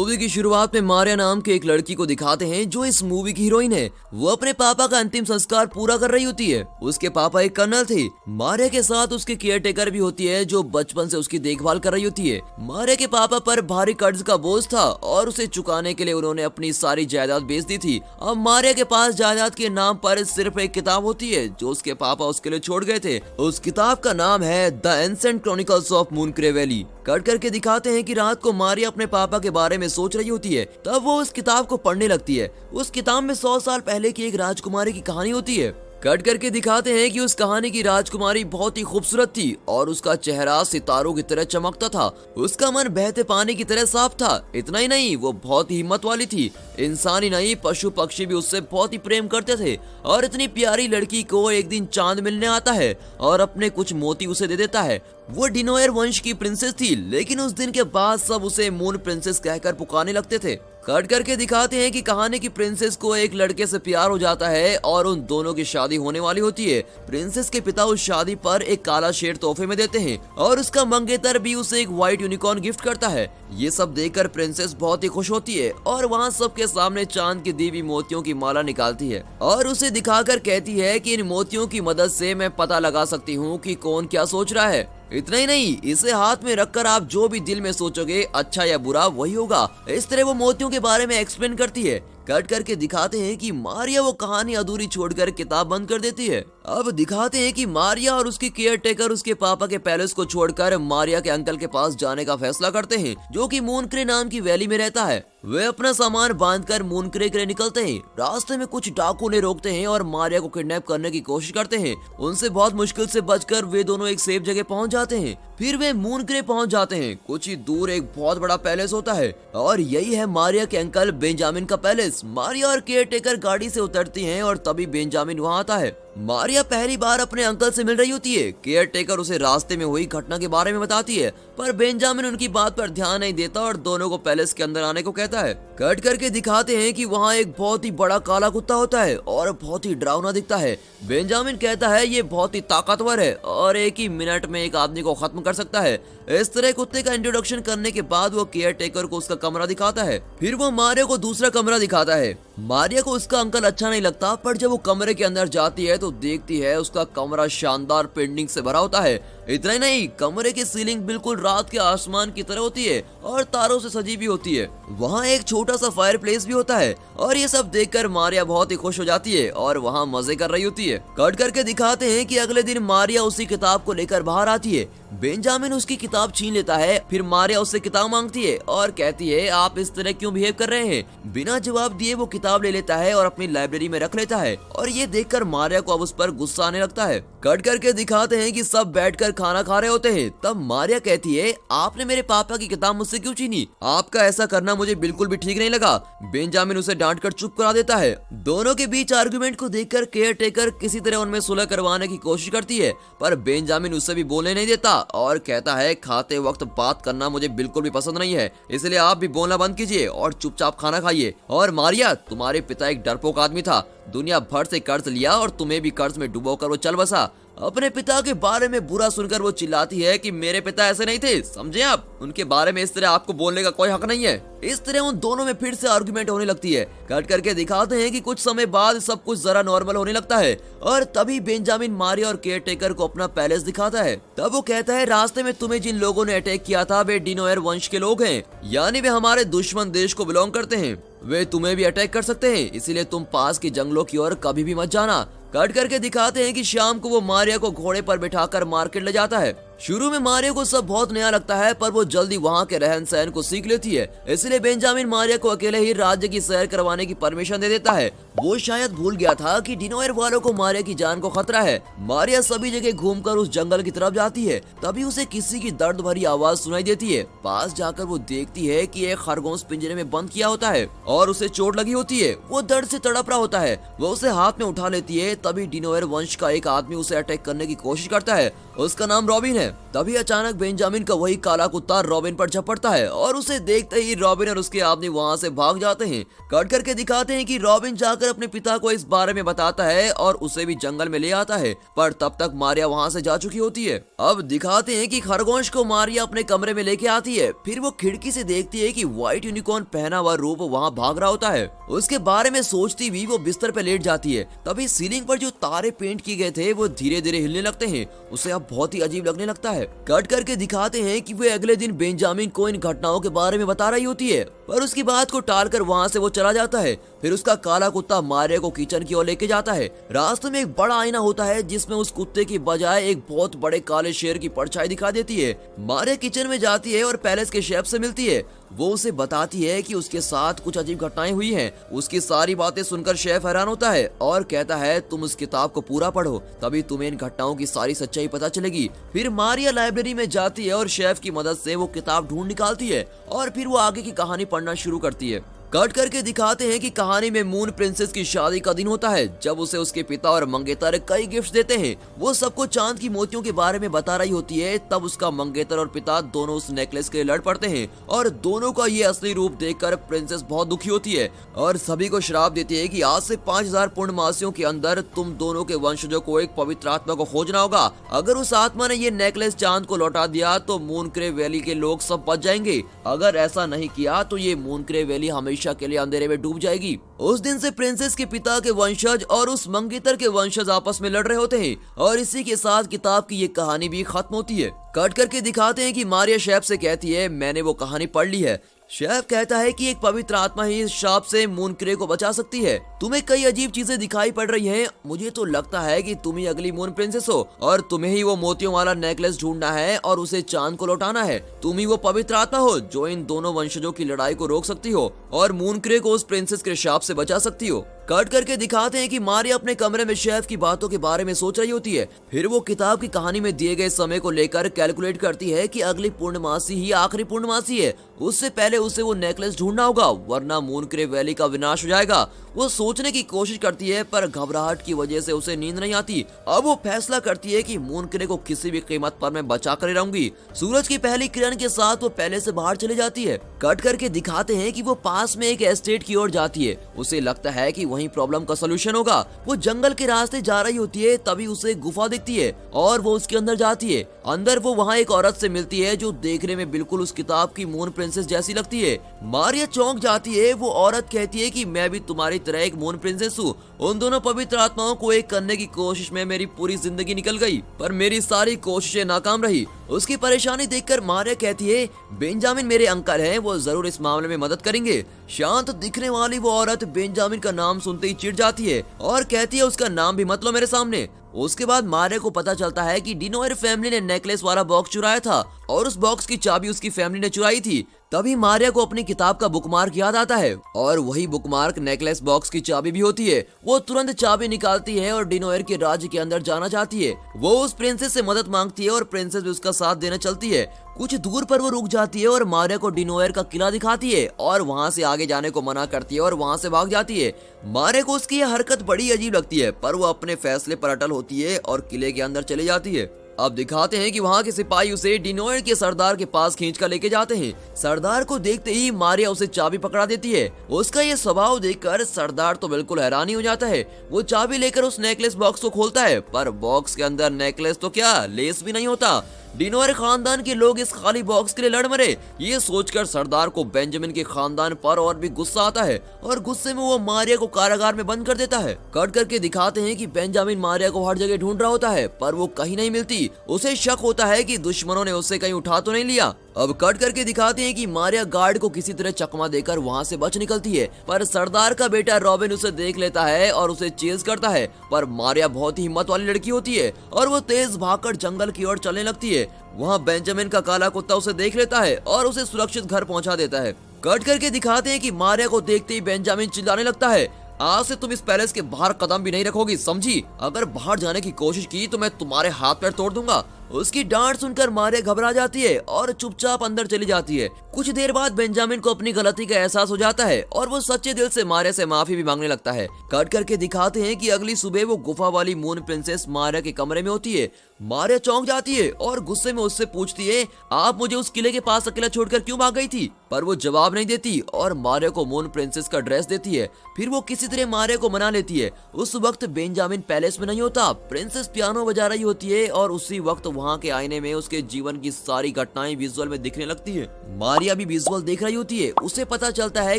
Movie की शुरुआत में मारिया नाम के एक लड़की को दिखाते हैं जो इस मूवी की हीरोइन है। वो अपने पापा का अंतिम संस्कार पूरा कर रही होती है। उसके पापा एक कर्नल थे। मारिया के साथ उसके केयर टेकर भी होती है जो बचपन से उसकी देखभाल कर रही होती है। मारिया के पापा पर भारी कर्ज का बोझ था और उसे चुकाने के लिए उन्होंने अपनी सारी जायदाद बेच दी थी। अब मारिया के पास जायदाद के नाम पर सिर्फ एक किताब होती है जो उसके पापा उसके लिए छोड़ गए थे। उस किताब का नाम है the ancient chronicles of Mooncray valley. Cut करके दिखाते हैं कि रात को मारिया अपने पापा के बारे में सोच रही होती है, तब वो उस किताब को पढ़ने लगती है। उस किताब में 100 साल पहले की एक राजकुमारी की कहानी होती है। कट करके दिखाते हैं कि उस कहानी की राजकुमारी बहुत ही खूबसूरत थी और उसका चेहरा सितारों की तरह चमकता था। उसका मन बहते पानी की तरह साफ था। इतना ही नहीं, वो बहुत ही हिम्मत वाली थी। इंसान ही नहीं, पशु पक्षी भी उससे बहुत ही प्रेम करते थे। और इतनी प्यारी लड़की को एक दिन चांद मिलने आता है और अपने कुछ मोती उसे दे देता है। वो डिनोयर वंश की प्रिंसेस थी, लेकिन उस दिन के बाद सब उसे मून प्रिंसेस कहकर पुकारने लगते थे। कट करके दिखाते हैं कि कहानी की प्रिंसेस को एक लड़के से प्यार हो जाता है और उन दोनों की शादी होने वाली होती है। प्रिंसेस के पिता उस शादी पर एक काला शेर तोहफे में देते हैं और उसका मंगेतर भी उसे एक व्हाइट यूनिकॉर्न गिफ्ट करता है। ये सब देखकर प्रिंसेस बहुत ही खुश होती है और वहाँ सबके सामने चांद की दी हुई मोतियों की माला निकालती है और उसे दिखाकर कहती है कि इन मोतियों की मदद से मैं पता लगा सकती हूँ कि कौन क्या सोच रहा है। इतना ही नहीं, इसे हाथ में रखकर आप जो भी दिल में सोचोगे, अच्छा या बुरा, वही होगा। इस तरह वो मोतियों के बारे में एक्सप्लेन करती है। कट करके दिखाते हैं कि मारिया वो कहानी अधूरी छोड़कर किताब बंद कर देती है। अब दिखाते हैं कि मारिया और उसकी केयर टेकर उसके पापा के पैलेस को छोड़कर मारिया के अंकल के पास जाने का फैसला करते हैं जो कि मूनक्रे नाम की वैली में रहता है। वे अपना सामान बांधकर मूनक्रे के लिए निकलते हैं। रास्ते में कुछ डाकू उन्हें रोकते हैं और मारिया को किडनैप करने की कोशिश करते हैं। उनसे बहुत मुश्किल से बचकर वे दोनों एक सेफ जगह पहुंच जाते हैं। फिर वे मूनक्रे पहुंच जाते हैं। कुछ ही दूर एक बहुत बड़ा पैलेस होता है और यही है मारिया के अंकल बेंजामिन का पैलेस। मारिया और केयर टेकर गाड़ी से उतरती हैं और तभी बेंजामिन वहाँ आता है। मारिया पहली बार अपने अंकल से मिल रही होती है। केयर टेकर उसे रास्ते में हुई घटना के बारे में बताती है, पर बेंजामिन उनकी बात पर ध्यान नहीं देता और दोनों को पैलेस के अंदर आने को कहता है। कट करके दिखाते हैं कि वहाँ एक बहुत ही बड़ा काला कुत्ता होता है और बहुत ही डरावना दिखता है। बेंजामिन कहता है ये बहुत ही ताकतवर है और एक ही मिनट में एक आदमी को खत्म कर सकता है। इस तरह कुत्ते का इंट्रोडक्शन करने के बाद वो केयर टेकर को उसका कमरा दिखाता है। फिर वो मारिया को दूसरा कमरा दिखाता है। मारिया को उसका अंकल अच्छा नहीं लगता, पर जब वो कमरे के अंदर जाती है तो देखती है उसका कमरा शानदार पेंटिंग से भरा होता है। इतना ही नहीं, कमरे की सीलिंग बिल्कुल रात के आसमान की तरह होती है और तारों से सजी भी होती है। वहाँ एक छोटा सा फायर प्लेस भी होता है और ये सब देखकर मारिया बहुत ही खुश हो जाती है और वहाँ मजे कर रही होती है। कट करके दिखाते हैं कि अगले दिन मारिया उसी किताब को लेकर बाहर आती है। बेंजामिन उसकी किताब छीन लेता है। फिर मारिया उससे किताब मांगती है और कहती है आप इस तरह क्यों बिहेव कर रहे हैं। बिना जवाब दिए वो किताब ले लेता है और अपनी लाइब्रेरी में रख लेता है और ये देखकर मारिया को अब उस पर गुस्सा आने लगता है। कट करके दिखाते हैं कि सब बैठकर खाना खा रहे होते हैं। तब मारिया कहती है आपने मेरे पापा की किताब मुझसे क्यों छीनी? आपका ऐसा करना मुझे बिल्कुल भी ठीक नहीं लगा। बेंजामिन उसे डांट कर चुप करा देता है। दोनों के बीच आर्गुमेंट को देखकर केयर टेकर किसी तरह उनमें सुलह करवाने की कोशिश करती है, पर बेंजामिन उससे भी बोलने नहीं देता और कहता है खाते वक्त बात करना मुझे बिल्कुल भी पसंद नहीं है, इसलिए आप भी बोलना बंद कीजिए और चुपचाप खाना खाइए। और मारिया, तुम्हारे पिता एक डरपोक आदमी था, दुनिया भर से कर्ज लिया और तुम्हें भी कर्ज में डुबोकर वो चल बसा। अपने पिता के बारे में बुरा सुनकर वो चिल्लाती है कि मेरे पिता ऐसे नहीं थे, समझे आप? उनके बारे में इस तरह आपको बोलने का कोई हक नहीं है। इस तरह उन दोनों में फिर से आर्गुमेंट होने लगती है। कट करके दिखाते हैं कि कुछ समय बाद सब कुछ जरा नॉर्मल होने लगता है और तभी बेंजामिन मारिया और केयर टेकर को अपना पैलेस दिखाता है। तब वो कहता है रास्ते में तुम्हें जिन लोगों ने अटैक किया था वे डिनोयर वंश के लोग हैं, यानी वे हमारे दुश्मन देश को बिलोंग करते हैं। वे तुम्हें भी अटैक कर सकते हैं, इसीलिए तुम पास के जंगलों की ओर कभी भी मत जाना। कट करके दिखाते हैं कि शाम को वो मारिया को घोड़े पर बिठाकर मार्केट ले जाता है। शुरू में मारिया को सब बहुत नया लगता है, पर वो जल्दी वहाँ के रहन सहन को सीख लेती है। इसलिए बेंजामिन मारिया को अकेले ही राज्य की सैर करवाने की परमिशन दे देता है। वो शायद भूल गया था कि डिनोयर वालों को मारिया की जान को खतरा है। मारिया सभी जगह घूमकर उस जंगल की तरफ जाती है। तभी उसे किसी की दर्द भरी आवाज सुनाई देती है। पास जाकर वो देखती है कि एक खरगोश पिंजरे में बंद किया होता है और उसे चोट लगी होती है। वो दर्द से तड़प रहा होता है। वो उसे हाथ में उठा लेती है। तभी डिनोयर वंश का एक आदमी उसे अटैक करने की कोशिश करता है। उसका नाम रॉबिन है। हैं। तभी अचानक बेंजामिन का वही काला कुत्ता रॉबिन पर झपटता है और उसे देखते ही रॉबिन और उसके आदमी वहाँ से भाग जाते हैं। कट करके दिखाते हैं कि रॉबिन जाकर अपने पिता को इस बारे में बताता है और उसे भी जंगल में ले आता है, पर तब तक मारिया वहाँ से जा चुकी होती है। अब दिखाते हैं कि खरगोश को मारिया अपने कमरे में लेके आती है। फिर वो खिड़की से देखती है कि व्हाइट यूनिकॉर्न पहना हुआ रूप वहाँ भाग रहा होता है। उसके बारे में सोचती हुई वो बिस्तर पे लेट जाती है। तभी सीलिंग पर जो तारे पेंट किए गए थे वो धीरे धीरे हिलने लगते हैं। उसे अब बहुत ही अजीब लगने लगता है। कट करके दिखाते हैं कि वे अगले दिन बेंजामिन को इन घटनाओं के बारे में बता रही होती है, पर उसकी बात को टालकर वहाँ से वो चला जाता है। फिर उसका काला कुत्ता मारिया को किचन की ओर लेके जाता है। रास्ते में एक बड़ा आईना होता है जिसमें उस कुत्ते की बजाय एक बहुत बड़े काले शेर की परछाई दिखा देती है। मारिया किचन में जाती है और पैलेस के शेफ से मिलती है। वो उसे बताती है कि उसके साथ कुछ अजीब घटनाएं हुई हैं। उसकी सारी बातें सुनकर शेफ हैरान होता है और कहता है तुम उस किताब को पूरा पढ़ो, तभी तुम्हें इन घटनाओं की सारी सच्चाई पता चलेगी। फिर मारिया लाइब्रेरी में जाती है और शेफ की मदद से वो किताब ढूंढ निकालती है और फिर वो आगे की कहानी पढ़ना शुरू करती है। कट करके दिखाते हैं कि कहानी में मून प्रिंसेस की शादी का दिन होता है, जब उसे उसके पिता और मंगेतर कई गिफ्ट देते हैं। वो सबको चांद की मोतियों के बारे में बता रही होती है। तब उसका मंगेतर और पिता दोनों उस नेकलेस के लिए लड़ पड़ते हैं और दोनों का ये असली रूप देखकर प्रिंसेस बहुत दुखी होती है और सभी को श्राप देती है कि आज से 5000 पूर्णमासियों के अंदर तुम दोनों के वंशजों को एक पवित्र आत्मा को खोजना होगा। अगर उस आत्मा ने ये नेकलेस चांद को लौटा दिया तो मूनक्रे वैली के लोग सब बच जाएंगे, अगर ऐसा नहीं किया तो ये मूनक्रे वैली हमेशा के लिए अंधेरे में डूब जाएगी। उस दिन से प्रिंसेस के पिता के वंशज और उस मंगेतर के वंशज आपस में लड़ रहे होते हैं और इसी के साथ किताब की ये कहानी भी खत्म होती है। कट करके दिखाते हैं कि मारिया शेफ से कहती है मैंने वो कहानी पढ़ ली है। शेफ कहता है कि एक पवित्र आत्मा ही इस शाप से मूनक्रे को बचा सकती है। तुम्हें कई अजीब चीजें दिखाई पड़ रही हैं। मुझे तो लगता है कि तुम ही अगली मून प्रिंसेस हो और तुम्हें ही वो मोतियों वाला नेकलेस ढूंढना है और उसे चांद को लौटाना है। तुम ही वो पवित्र आत्मा हो जो इन दोनों वंशजों की लड़ाई को रोक सकती हो और मूनक्रे को उस प्रिंसेस के शाप से बचा सकती हो। कट करके दिखाते हैं कि मारिया अपने कमरे में शेफ की बातों के बारे में सोच रही होती है। फिर वो किताब की कहानी में दिए गए समय को लेकर कैलकुलेट करती है कि अगली पूर्णमासी ही आखिरी पूर्णमासी है। उससे पहले उसे वो नेकलेस ढूंढना होगा वरना मूनक्रे वैली का विनाश हो जाएगा। वो सोचने की कोशिश करती है पर घबराहट की वजह से उसे नींद नहीं आती। अब वो फैसला करती है कि मूनक्रे को किसी भी कीमत पर मैं बचा कर रहूंगी। सूरज की पहली किरण के साथ वो पहले से बाहर चली जाती है। कट करके दिखाते हैं कि वो पास में एक एस्टेट की ओर जाती है। उसे लगता है कि वहीं प्रॉब्लम का सलूशन होगा। वो जंगल के रास्ते जा रही होती है, तभी उसे गुफा दिखती है और वो उसके अंदर जाती है। अंदर वो वहाँ एक औरत से मिलती है जो देखने में बिल्कुल उस किताब की मून प्रिंसेस जैसी लगती है। मारिया चौंक जाती है। वो औरत कहती है कि मैं भी तुम्हारी तरह एक मून प्रिंसेस हूँ। उन दोनों पवित्र आत्माओं को एक करने की कोशिश में मेरी पूरी जिंदगी निकल गई, पर मेरी सारी कोशिशें नाकाम रही। उसकी परेशानी देखकर मारिया कहती है बेंजामिन मेरे अंकल हैं, वो जरूर इस मामले में मदद करेंगे। शांत दिखने वाली वो औरत बेंजामिन का नाम सुनते ही चिढ़ जाती है और कहती है उसका नाम भी मत लो मेरे सामने। उसके बाद मारिया को पता चलता है कि डिनोयर फैमिली ने नेकलेस वाला बॉक्स चुराया था और उस बॉक्स की चाबी उसकी फैमिली ने चुराई थी। तभी मारिया को अपनी किताब का बुकमार्क याद आता है और वही बुकमार्क नेकलेस बॉक्स की चाबी भी होती है। वो तुरंत चाबी निकालती है और डिनोयर के राज्य के अंदर जाना चाहती है। वो उस प्रिंसेस से मदद मांगती है और प्रिंसेस भी उसका साथ देना चलती है। कुछ दूर पर वो रुक जाती है और मारिया को डिनोयर का किला दिखाती है और वहाँ से आगे जाने को मना करती है और वहाँ से भाग जाती है। मारिया को उसकी यह हरकत बड़ी अजीब लगती है, पर वो अपने फैसले पर अटल होती है और किले के अंदर चली जाती है। अब दिखाते हैं कि वहाँ के सिपाही उसे डिनोयर के सरदार के पास खींच कर लेके जाते हैं। सरदार को देखते ही मारिया उसे चाबी पकड़ा देती है। उसका ये स्वभाव देखकर सरदार तो बिल्कुल हैरानी हो जाता है। वो चाबी लेकर उस नेकलेस बॉक्स को खोलता है, पर बॉक्स के अंदर नेकलेस तो क्या लेस भी नहीं होता। डिनोयर खानदान के लोग इस खाली बॉक्स के लिए लड़ मरे। ये सोचकर सरदार को बेंजामिन के खानदान पर और भी गुस्सा आता है और गुस्से में वो मारिया को कारागार में बंद कर देता है। कट करके दिखाते हैं कि बेंजामिन मारिया को हर जगह ढूंढ रहा होता है, पर वो कहीं नहीं मिलती। उसे शक होता है कि दुश्मनों ने उसे कहीं उठा तो नहीं लिया। अब कट करके दिखाते हैं कि मारिया गार्ड को किसी तरह चकमा देकर वहाँ से बच निकलती है, पर सरदार का बेटा रॉबिन उसे देख लेता है और उसे चेज करता है। पर मारिया बहुत ही हिम्मत वाली लड़की होती है और वो तेज भागकर जंगल की ओर चलने लगती है। वहाँ बेंजामिन का काला कुत्ता उसे देख लेता है और उसे सुरक्षित घर पहुँचा देता है। कट करके दिखाते हैं कि मारिया को देखते ही बेंजामिन चिल्लाने लगता है, आज से तुम इस पैलेस के बाहर कदम भी नहीं रखोगी, समझी? अगर बाहर जाने की कोशिश की तो मैं तुम्हारे हाथ पैर तोड़ दूंगा। उसकी डांट सुनकर मारिया घबरा जाती है और चुपचाप अंदर चली जाती है। कुछ देर बाद बेंजामिन को अपनी गलती का एहसास हो जाता है और वो सच्चे दिल से मारिया से माफी भी मांगने लगता है। कट करके दिखाते हैं कि अगली सुबह वो गुफा वाली मून प्रिंसेस मारिया के कमरे में होती है। मारिया चौंक जाती है और गुस्से में उससे पूछती है, आप मुझे उस किले के पास अकेला छोड़कर क्यों भाग गई थी? पर वो जवाब नहीं देती और मारिया को मून प्रिंसेस का ड्रेस देती है। फिर वो किसी तरह मारिया को मना लेती है। उस वक्त बेंजामिन पैलेस में नहीं होता, प्रिंसेस पियानो बजा रही होती है और उसी वक्त वहाँ के आईने में उसके जीवन की सारी घटनाएं विजुअल में दिखने लगती है। मारिया भी विजुअल देख रही होती है। उसे पता चलता है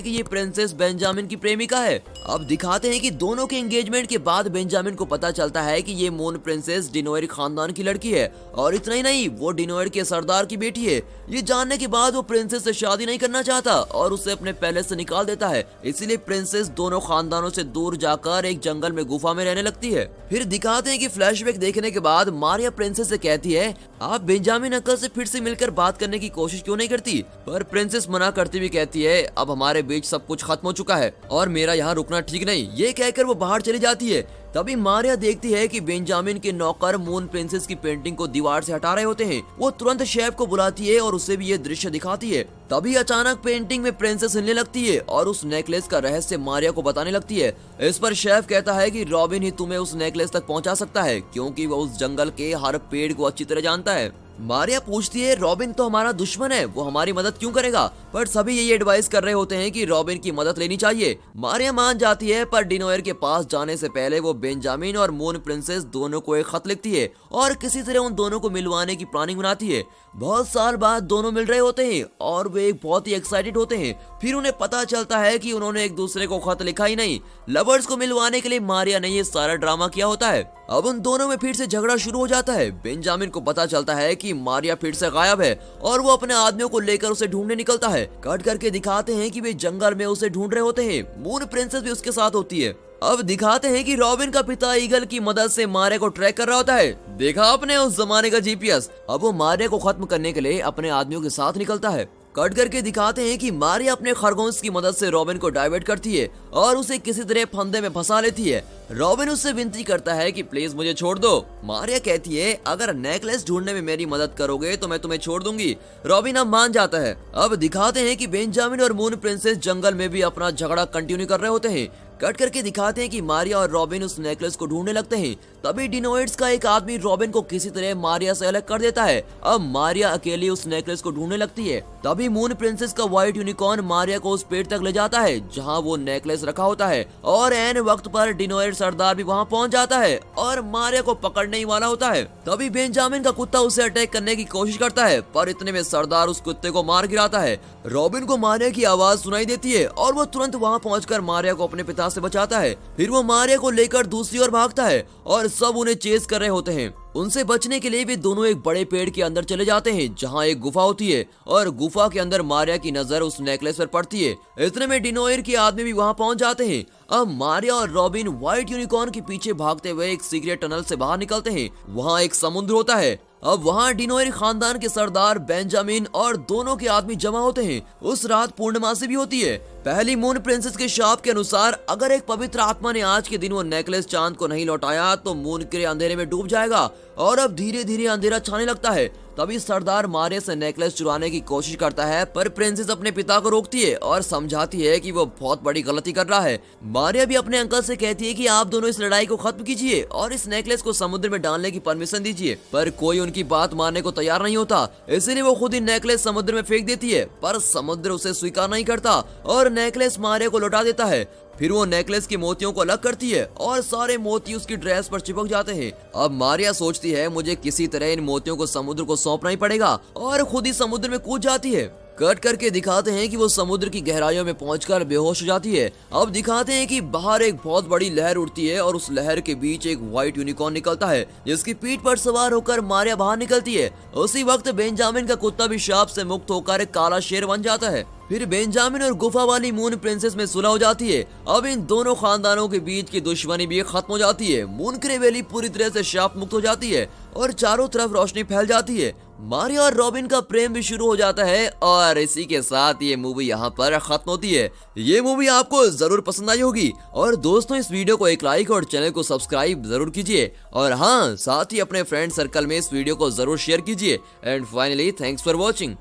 कि ये प्रिंसेस बेंजामिन की प्रेमिका है। अब दिखाते हैं कि दोनों के एंगेजमेंट के बाद बेंजामिन को पता चलता है कि ये मून प्रिंसेस डिनोयर खानदान की लड़की है और इतना ही नहीं, वो डिनोयर के सरदार की बेटी है। ये जानने के बाद वो प्रिंसेस से शादी नहीं करना चाहता और उसे अपने पैलेस से निकाल देता है। इसीलिए प्रिंसेस दोनों खानदानों से दूर जाकर एक जंगल में गुफा में रहने लगती है। फिर दिखाते हैं कि फ्लैशबैक देखने के बाद मारिया प्रिंसेस से कहती है, आप बेंजामिन अंकल से फिर से मिलकर बात करने की कोशिश क्यों नहीं करती? पर प्रिंसेस मना करती हुई कहती है, अब हमारे बीच सब कुछ खत्म हो चुका है और मेरा यहाँ रुकना ठीक नहीं। ये कहकर वो बाहर चली जाती है। तभी मारिया देखती है कि बेंजामिन के नौकर मून प्रिंसेस की पेंटिंग को दीवार से हटा रहे होते हैं। वो तुरंत शेफ को बुलाती है और उसे भी ये दृश्य दिखाती है। तभी अचानक पेंटिंग में प्रिंसेस हिलने लगती है और उस नेकलेस का रहस्य मारिया को बताने लगती है। इस पर शेफ कहता है कि रॉबिन ही तुम्हें उस नेकलेस तक पहुंचा सकता है, क्योंकि वो उस जंगल के हर पेड़ को अच्छी तरह जानता है। मारिया पूछती है, रॉबिन तो हमारा दुश्मन है, वो हमारी मदद क्यों करेगा? पर सभी यही एडवाइस कर रहे होते हैं कि रॉबिन की मदद लेनी चाहिए। मारिया मान जाती है, पर डिनोयर के पास जाने से पहले वो बेंजामिन और मून प्रिंसेस दोनों को एक खत लिखती है और किसी तरह उन दोनों को मिलवाने की प्लानिंग बनाती है। बहुत साल बाद दोनों मिल रहे होते हैं और वे बहुत ही एक्साइटेड होते हैं। फिर उन्हें पता चलता है कि उन्होंने एक दूसरे को खत लिखा ही नहीं, लवर्स को मिलवाने के लिए मारिया ने ये सारा ड्रामा किया होता है। अब उन दोनों में फिर से झगड़ा शुरू हो जाता है। बेंजामिन को पता चलता है कि मारिया फिर से गायब है और वो अपने आदमियों को लेकर उसे ढूंढने निकलता है। कट करके दिखाते हैं कि वे जंगल में उसे ढूंढ रहे होते हैं। मून प्रिंसेस भी उसके साथ होती है। अब दिखाते हैं कि रॉबिन का पिता ईगल की मदद से मारिया को ट्रैक कर रहा होता है। देखा आपने उस जमाने का जीपीएस। अब वो मारिया को खत्म करने के लिए अपने आदमियों के साथ निकलता है। कट करके दिखाते हैं कि मारिया अपने खरगोश की मदद से रॉबिन को डाइवर्ट करती है और उसे किसी तरह फंदे में फंसा लेती है। रॉबिन उससे विनती करता है कि प्लीज मुझे छोड़ दो। मारिया कहती है, अगर नेकलेस ढूंढने में मेरी मदद करोगे तो मैं तुम्हें छोड़ दूंगी। रॉबिन अब मान जाता है। अब दिखाते हैं कि बेंजामिन और मून प्रिंसेस जंगल में भी अपना झगड़ा कंटिन्यू कर रहे होते हैं। कट करके दिखाते हैं कि मारिया और रॉबिन उस नेकलेस को ढूंढने लगते हैं। तभी डिनोइड्स का एक आदमी रॉबिन को किसी तरह मारिया से अलग कर देता है। अब मारिया अकेली उस नेकलेस को ढूंढने लगती है। तभी मून प्रिंसेस का व्हाइट यूनिकॉर्न मारिया को उस पेड़ तक ले जाता है जहां वो नेकलेस रखा होता है और एन वक्त पर डिनोइड सरदार भी वहां पहुंच जाता है और मारिया को पकड़ने ही वाला होता है। तभी बेंजामिन का कुत्ता उसे अटैक करने की कोशिश करता है, पर इतने में सरदार उस कुत्ते को मार गिराता है। रॉबिन को मारिया की आवाज सुनाई देती है और वो तुरंत वहां पहुंचकर मारिया को अपने पिता से बचाता है। फिर वो मारिया को लेकर दूसरी ओर भागता है और सब उन्हें चेस कर रहे होते हैं। उनसे बचने के लिए वे दोनों एक बड़े पेड़ के अंदर चले जाते हैं जहां एक गुफा होती है और गुफा के अंदर मारिया की नजर उस नेकलेस पर पड़ती है। इतने में डिनोयर के आदमी भी वहां पहुंच जाते हैं। अब मारिया और रॉबिन व्हाइट यूनिकॉर्न के पीछे भागते हुए एक सीक्रेट टनल से बाहर निकलते हैं। वहां एक समुद्र होता है। अब वहां डिनोयर खानदान के सरदार बेंजामिन और दोनों के आदमी जमा होते हैं। उस रात पूर्णमासी भी होती है। पहली मून प्रिंसेस के शाप के अनुसार अगर एक पवित्र आत्मा ने आज के दिन वो नेकलेस चांद को नहीं लौटाया तो मून के अंधेरे में डूब जाएगा और अब धीरे धीरे अंधेरा छाने लगता है। तभी सरदार मारिया से नेकलेस चुराने की कोशिश करता है, पर प्रिंसेस अपने पिता को रोकती है और समझाती है कि वो बहुत बड़ी गलती कर रहा है। मारिया भी अपने अंकल से कहती है कि आप दोनों इस लड़ाई को खत्म कीजिए और इस नेकलेस को समुद्र में डालने की परमिशन दीजिए, पर कोई उनकी बात मानने को तैयार नहीं होता। इसीलिए वो खुद ही नेकलेस समुद्र में फेंक देती है, पर समुद्र उसे स्वीकार नहीं करता और नेकलेस मारिया को लौटा देता है। फिर वो नेकलेस के मोतियों को अलग करती है और सारे मोती उसकी ड्रेस पर चिपक जाते हैं। अब मारिया सोचती है मुझे किसी तरह इन मोतियों को समुद्र को सौंपना ही पड़ेगा और खुद ही समुद्र में कूद जाती है। कट करके दिखाते हैं कि वो समुद्र की गहराइयों में पहुंचकर बेहोश हो जाती है। अब दिखाते हैं कि बाहर एक बहुत बड़ी लहर उठती है और उस लहर के बीच एक व्हाइट यूनिकॉर्न निकलता है जिसकी पीठ पर सवार होकर मारिया बाहर निकलती है। उसी वक्त बेंजामिन का कुत्ता भी शाप से मुक्त होकर एक काला शेर बन जाता है। फिर बेंजामिन और गुफा वाली मून प्रिंसेस में सुलह हो जाती है। अब इन दोनों खानदानों के बीच की दुश्मनी भी खत्म हो जाती है। मून क्रे वैली पूरी तरह से शाप मुक्त हो जाती है और चारों तरफ रोशनी फैल जाती है। मारिया और रॉबिन का प्रेम भी शुरू हो जाता है और इसी के साथ ये मूवी यहाँ पर खत्म होती है। ये मूवी आपको जरूर पसंद आई होगी और दोस्तों इस वीडियो को एक लाइक और चैनल को सब्सक्राइब जरूर कीजिए और हाँ साथ ही अपने फ्रेंड सर्कल में इस वीडियो को जरूर शेयर कीजिए। And finally thanks for watching.